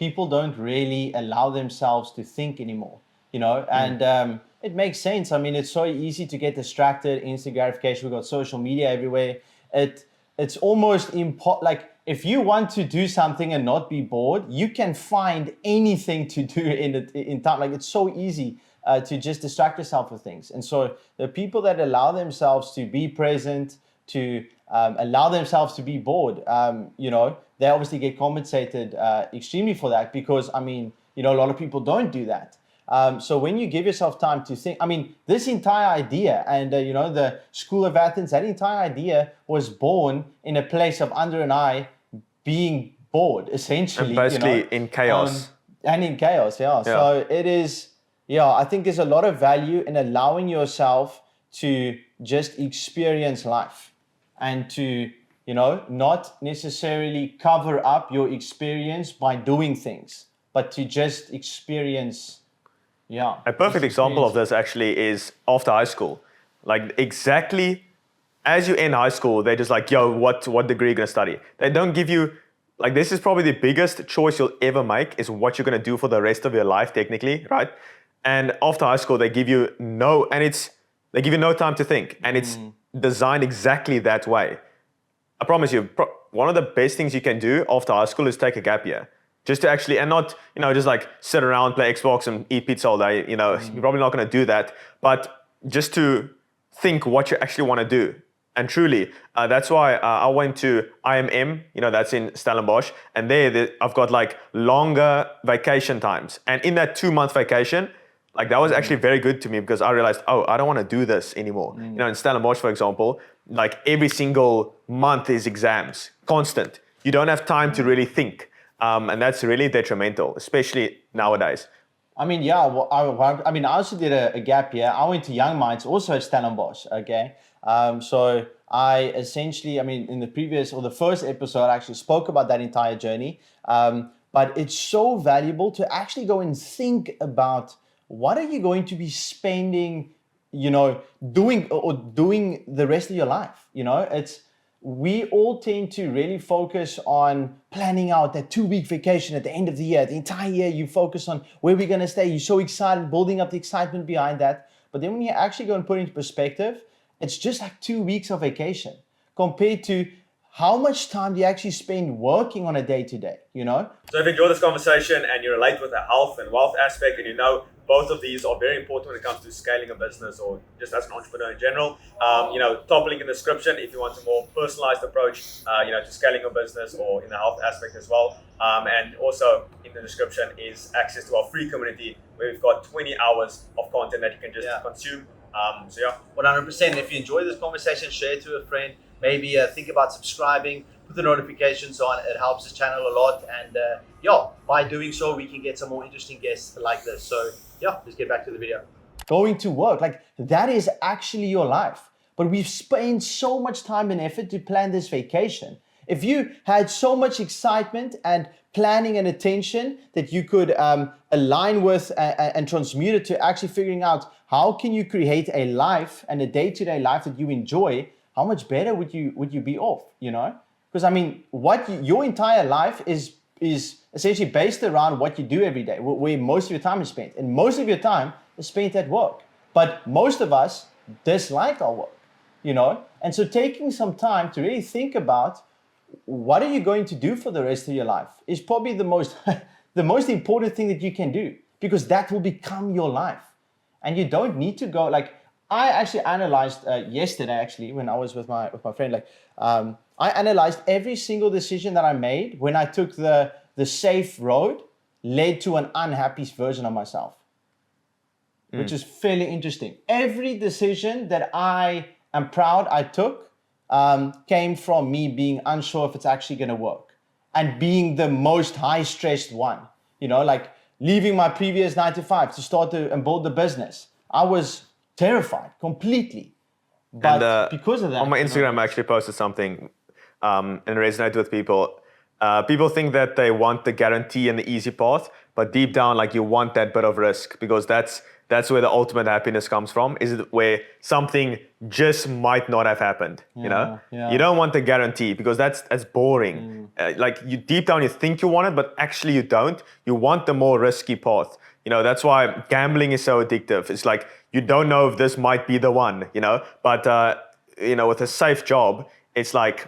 people don't really allow themselves to think anymore, and it makes sense. I mean, it's so easy to get distracted, instant gratification. We've got social media everywhere. It's almost like if you want to do something and not be bored, you can find anything to do in time. Like, it's so easy to just distract yourself with things. And so the people that allow themselves to be present, to allow themselves to be bored, they obviously get compensated extremely for that, because, I mean, a lot of people don't do that. So when you give yourself time to think, I mean, this entire idea and, the School of Athens, that entire idea was born in a place of Andre and I being bored, essentially. And basically in chaos. And in chaos, yeah. So it is, I think there's a lot of value in allowing yourself to just experience life and to, not necessarily cover up your experience by doing things, but to just experience. Yeah. A perfect example of this actually is after high school. Like, exactly as you end high school, they're just like, yo, what degree are you going to study? They don't give you, like, this is probably the biggest choice you'll ever make, is what you're going to do for the rest of your life, technically, right? And after high school, they give you no time to think. And it's designed exactly that way. I promise you, one of the best things you can do after high school is take a gap year. Just to actually, and not, just like sit around, play Xbox and eat pizza all day, you're probably not going to do that. But just to think what you actually want to do. And truly, that's why I went to IMM, that's in Stellenbosch. And there I've got like longer vacation times. And in that 2-month vacation, like, that was actually very good to me, because I realized, I don't want to do this anymore. In Stellenbosch, for example, like every single month is exams, constant. You don't have time to really think. And that's really detrimental, especially nowadays. I mean, I also did a gap year. I went to Young Minds, also at Stellenbosch, okay? So I essentially, in the first episode, I actually spoke about that entire journey. But it's so valuable to actually go and think about, what are you going to be spending, doing the rest of your life? We all tend to really focus on planning out that 2-week vacation at the end of the year. The entire year, you focus on where we're going to stay. You're so excited, building up the excitement behind that. But then when you actually go and put it into perspective, it's just like 2 weeks of vacation compared to how much time do you actually spend working on a day-to-day, So if you enjoy this conversation and you relate with the health and wealth aspect, and both of these are very important when it comes to scaling a business or just as an entrepreneur in general. Top link in the description if you want a more personalized approach, to scaling a business or in the health aspect as well. And also in the description is access to our free community where we've got 20 hours of content that you can just consume. 100%. If you enjoy this conversation, share it to a friend. Maybe think about subscribing, put the notifications on. It helps the channel a lot. And by doing so, we can get some more interesting guests like this. So let's get back to the video. Going to work, like, that is actually your life. But we've spent so much time and effort to plan this vacation. If you had so much excitement and planning and attention that you could align with and transmute it to actually figuring out how can you create a life and a day-to-day life that you enjoy, how much better would you be off, Because your entire life is essentially based around what you do every day, where most of your time is spent. And most of your time is spent at work. But most of us dislike our work, And so taking some time to really think about what are you going to do for the rest of your life is probably the most important thing that you can do, because that will become your life. And you don't need to go, like, I actually analyzed yesterday, when I was with my friend, I analyzed every single decision that I made when I took the safe road led to an unhappy version of myself, which is fairly interesting. Every decision that I am proud I took came from me being unsure if it's actually going to work and being the most high-stressed one, like leaving my previous 9-to-5 to start and build the business. I was terrified completely. But because of that, on my Instagram, I actually posted something and resonated with people. People think that they want the guarantee and the easy path, but deep down, like, you want that bit of risk, because that's where the ultimate happiness comes from. Is it where something just might not have happened? You know, you don't want the guarantee, because that's boring. Like, you deep down, you think you want it, but actually you don't. You want the more risky path. You know, that's why gambling is so addictive. It's like, you don't know if this might be the one. You know, but you know, with a safe job, it's like,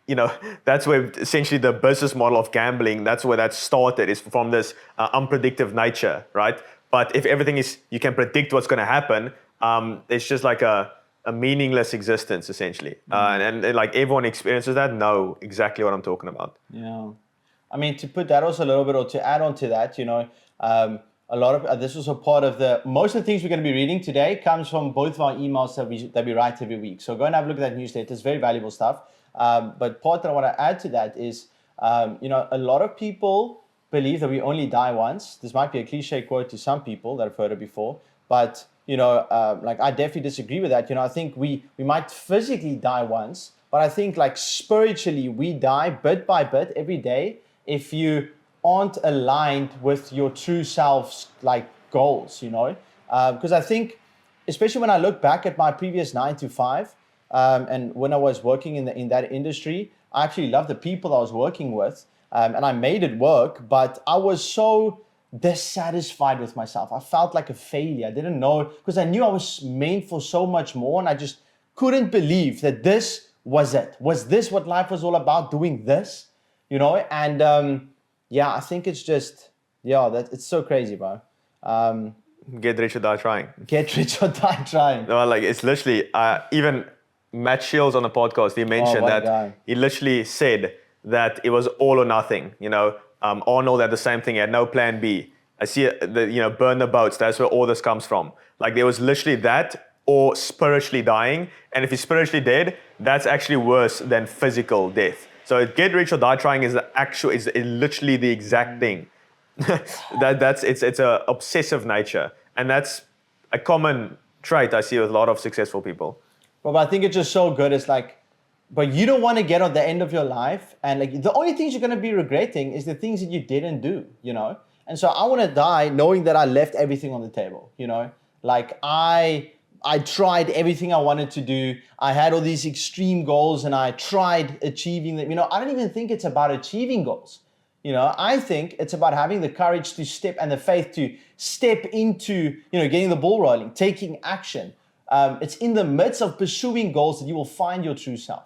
you know, that's where essentially the business model of gambling, that's where that started, is from this unpredictable nature, right? But if everything is, you can predict what's going to happen, it's just like a meaningless existence, essentially. And like, everyone experiences that, know exactly what I'm talking about. Yeah. I mean, to put that also a little bit, or to add on to that, you know, a lot of this was a part of most of the things we're going to be reading today comes from both of our emails that we write every week. So go and have a look at that newsletter. It's very valuable stuff. But part that I want to add to that is, you know, a lot of people believe that we only die once. This might be a cliche quote to some people that have heard it before, but, you know, like, I definitely disagree with that. You know, I think we might physically die once, but I think, like, spiritually, we die bit by bit every day if you aren't aligned with your true self's, like, goals, you know? Because I think, especially when I look back at my previous 9 to 5, and when I was working in that industry, I actually loved the people I was working with, and I made it work, but I was so dissatisfied with myself. I felt like a failure. I didn't know, because I knew I was meant for so much more, and I just couldn't believe that this was it. Was this what life was all about, doing this? You know? And yeah, I think it's just, it's so crazy, bro. Get rich or die trying. Get rich or die trying. No, like, it's literally, even Matt Shields on the podcast, he mentioned that he literally said that it was all or nothing. You know, Arnold had the same thing. He had no plan B. I see burn the boats. That's where all this comes from. Like, there was literally that, or spiritually dying. And if you're spiritually dead, that's actually worse than physical death. So get rich or die trying is literally the exact thing. It's a obsessive nature, and that's a common trait I see with a lot of successful people. But I think it's just so good. It's like, but you don't want to get on the end of your life, and, like, the only things you're going to be regretting is the things that you didn't do, you know? And so I want to die knowing that I left everything on the table, you know? Like, I tried everything I wanted to do. I had all these extreme goals, and I tried achieving them. You know, I don't even think it's about achieving goals. You know, I think it's about having the courage to step, and the faith to step into, you know, getting the ball rolling, taking action. It's in the midst of pursuing goals that you will find your true self.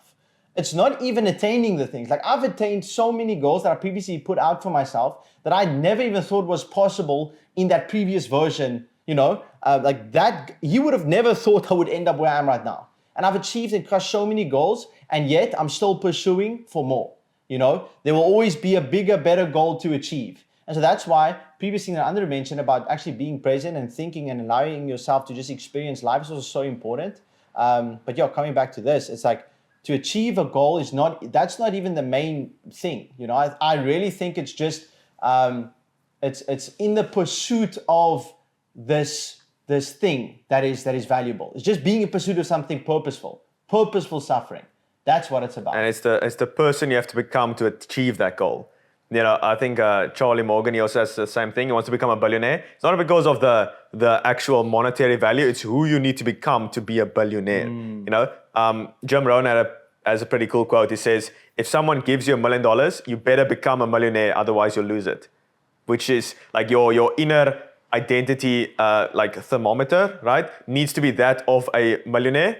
It's not even attaining the things. Like, I've attained so many goals that I previously put out for myself that I never even thought was possible in that previous version, you know, like that. You would have never thought I would end up where I am right now. And I've achieved and crushed so many goals, and yet I'm still pursuing for more. You know, there will always be a bigger, better goal to achieve. And so that's why previous thing that Andre mentioned about actually being present and thinking and allowing yourself to just experience life is also so important. But yeah, coming back to this, it's like, to achieve a goal that's not even the main thing. You know, I really think it's just, it's in the pursuit of this thing that is valuable. It's just being in pursuit of something purposeful suffering. That's what it's about. And it's the person you have to become to achieve that goal. You know, I think Charlie Morgan, he also says the same thing. He wants to become a billionaire. It's not because of the actual monetary value. It's who you need to become to be a billionaire. You know, Jim Rohn has a pretty cool quote. He says, if someone gives you $1 million, you better become a millionaire, otherwise you'll lose it. Which is like your inner identity, like thermometer, right? Needs to be that of a millionaire.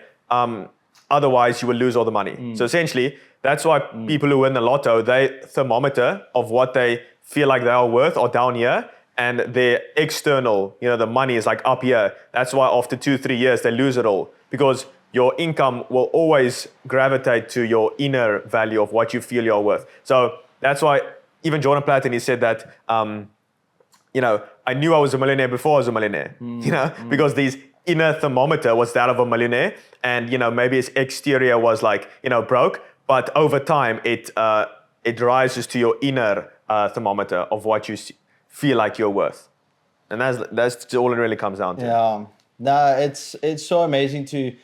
Otherwise, you will lose all the money. So essentially, that's why people who win the lotto, they thermometer of what they feel like they are worth are down here, and their external, you know, the money is like up here. That's why after 2-3 years, they lose it all, because your income will always gravitate to your inner value of what you feel you're worth. So that's why even Jordan Platten, he said that, you know, I knew I was a millionaire before I was a millionaire, you know, because these inner thermometer was that of a millionaire, and, you know, maybe his exterior was like, you know, broke, but over time it rises to your inner thermometer of what you feel like you're worth, and that's all it really comes down to. Yeah, no, it's so amazing to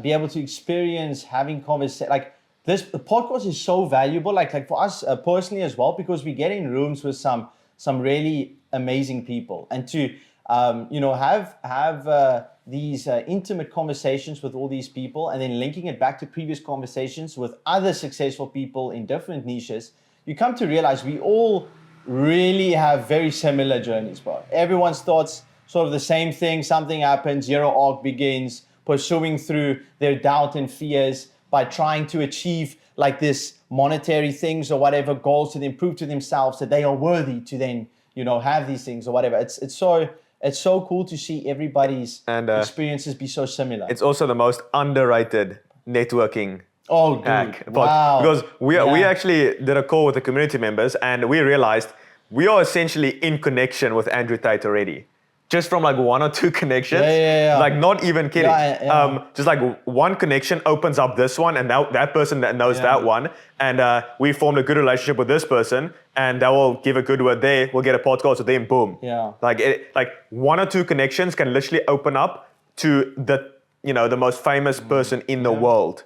be able to experience having conversation. Like, the podcast is so valuable, like for us personally as well, because we get in rooms with some really amazing people, and to have these intimate conversations with all these people, and then linking it back to previous conversations with other successful people in different niches, you come to realize we all really have very similar journeys, bro. Everyone starts sort of the same thing. Something happens, zero arc begins, pursuing through their doubt and fears by trying to achieve like this monetary things or whatever goals to then prove to themselves that they are worthy to then, have these things or whatever. It's so cool to see everybody's experiences be so similar. It's also the most underrated networking hack. Wow. Because we actually did a call with the community members, and we realized we are essentially in connection with Andrew Tate already. Just from like one or two connections, like not even kidding. Just like one connection opens up this one, and that person that knows that one, and we formed a good relationship with this person, and that will give a good word there. We'll get a podcast with them, boom. Yeah. Like one or two connections can literally open up to the most famous person in the world.